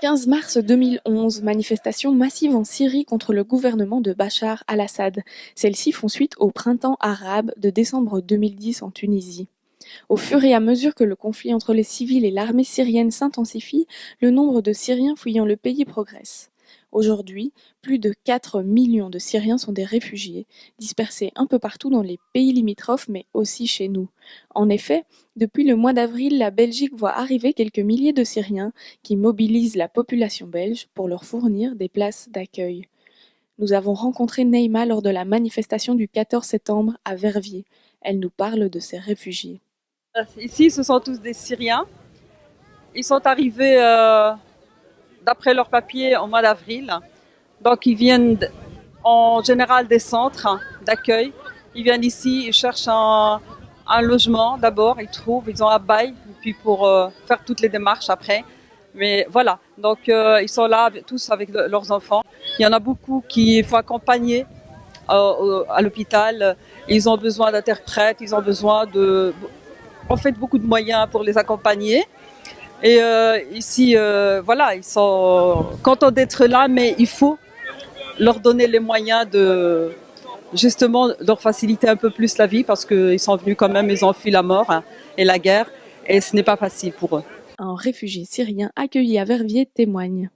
15 mars 2011, manifestation massive en Syrie contre le gouvernement de Bachar al-Assad. Celles-ci font suite au printemps arabe de décembre 2010 en Tunisie. Au fur et à mesure que le conflit entre les civils et l'armée syrienne s'intensifie, le nombre de Syriens fuyant le pays progresse. Aujourd'hui, plus de 4 millions de Syriens sont des réfugiés, dispersés un peu partout dans les pays limitrophes, mais aussi chez nous. En effet, depuis le mois d'avril, la Belgique voit arriver quelques milliers de Syriens qui mobilisent la population belge pour leur fournir des places d'accueil. Nous avons rencontré Neima lors de la manifestation du 14 septembre à Verviers. Elle nous parle de ces réfugiés. Ici, ce sont tous des Syriens. Ils sont arrivés, d'après leurs papiers, au mois d'avril. Donc, ils viennent en général des centres d'accueil. Ils viennent ici, ils cherchent un logement d'abord, ils trouvent, ils ont un bail, et puis pour faire toutes les démarches après. Mais voilà, donc ils sont là tous avec leurs enfants. Il y en a beaucoup qu'il faut accompagner à l'hôpital. Ils ont besoin d'interprètes, ils ont besoin de, en fait, beaucoup de moyens pour les accompagner. Et ici, voilà, ils sont contents d'être là, mais il faut leur donner les moyens de justement leur faciliter un peu plus la vie parce qu'ils sont venus quand même, ils ont fui la mort et la guerre et ce n'est pas facile pour eux. Un réfugié syrien accueilli à Verviers témoigne.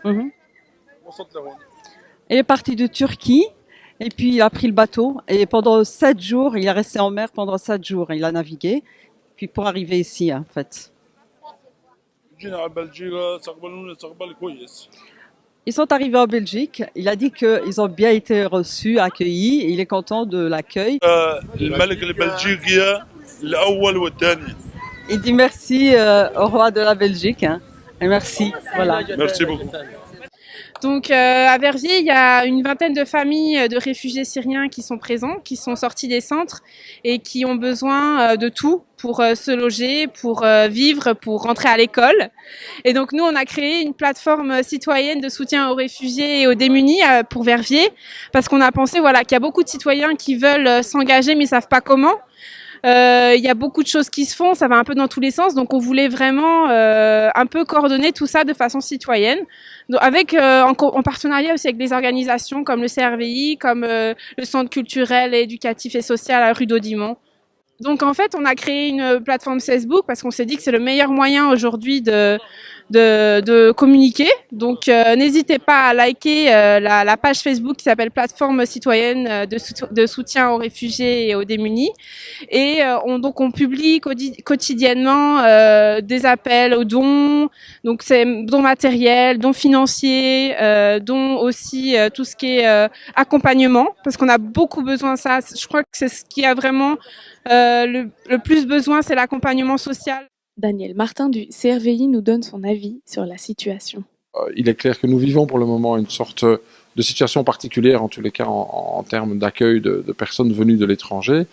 Mhm. Il est parti de Turquie et puis il a pris le bateau et pendant 7 jours, il est resté en mer pendant 7 jours. Il a navigué puis pour arriver ici en fait. Ils sont arrivés en Belgique. Il a dit qu'ils ont bien été reçus, accueillis. Et il est content de l'accueil. Il dit merci au roi de la Belgique. Et merci. Voilà. Merci beaucoup. Donc à Verviers, il y a une vingtaine de familles de réfugiés syriens qui sont présents, qui sont sortis des centres et qui ont besoin de tout pour se loger, pour vivre, pour rentrer à l'école. Et donc nous, on a créé une plateforme citoyenne de soutien aux réfugiés et aux démunis pour Verviers, parce qu'on a pensé voilà, qu'il y a beaucoup de citoyens qui veulent s'engager mais ne savent pas comment. Il y a beaucoup de choses qui se font, ça va un peu dans tous les sens, donc on voulait vraiment un peu coordonner tout ça de façon citoyenne, donc avec en partenariat aussi avec des organisations comme le CRVI, comme le Centre culturel et éducatif et social à rue d'Audimont. Donc en fait, on a créé une plateforme Facebook parce qu'on s'est dit que c'est le meilleur moyen aujourd'hui de communiquer. Donc n'hésitez pas à liker la page Facebook qui s'appelle Plateforme citoyenne de soutien aux réfugiés et aux démunis. Et donc on publie quotidiennement des appels aux dons, donc c'est dons matériels, dons financiers, dons aussi tout ce qui est accompagnement, parce qu'on a beaucoup besoin de ça. Je crois que c'est ce qui a vraiment le plus besoin, c'est l'accompagnement social. Daniel Martin du CRVI nous donne son avis sur la situation. Il est clair que nous vivons pour le moment une sorte de situation particulière, en tous les cas en termes d'accueil de personnes venues de l'étranger.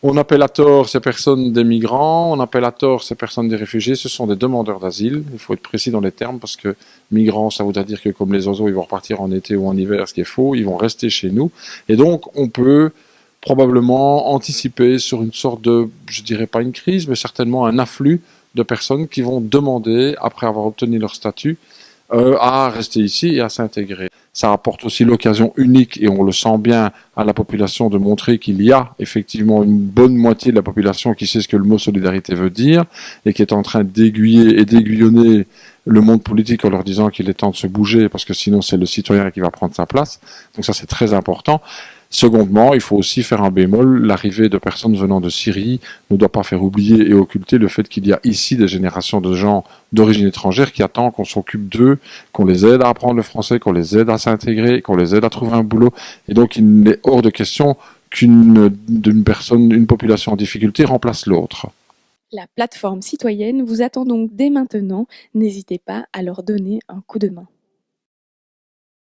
On appelle à tort ces personnes des migrants, on appelle à tort ces personnes des réfugiés, ce sont des demandeurs d'asile. Il faut être précis dans les termes parce que migrants, ça voudrait dire que comme les oiseaux, ils vont repartir en été ou en hiver, ce qui est faux, ils vont rester chez nous. Et donc, on peut probablement anticiper sur une sorte de, je dirais pas une crise, mais certainement un afflux de personnes qui vont demander, après avoir obtenu leur statut, à rester ici et à s'intégrer. Ça apporte aussi l'occasion unique, et on le sent bien à la population, de montrer qu'il y a effectivement une bonne moitié de la population qui sait ce que le mot solidarité veut dire, et qui est en train d'aiguiller et d'aiguillonner le monde politique en leur disant qu'il est temps de se bouger, parce que sinon c'est le citoyen qui va prendre sa place. Donc ça c'est très important. Secondement, il faut aussi faire un bémol, l'arrivée de personnes venant de Syrie ne doit pas faire oublier et occulter le fait qu'il y a ici des générations de gens d'origine étrangère qui attendent qu'on s'occupe d'eux, qu'on les aide à apprendre le français, qu'on les aide à s'intégrer, qu'on les aide à trouver un boulot. Et donc il est hors de question qu'une population en difficulté remplace l'autre. La plateforme citoyenne vous attend donc dès maintenant. N'hésitez pas à leur donner un coup de main.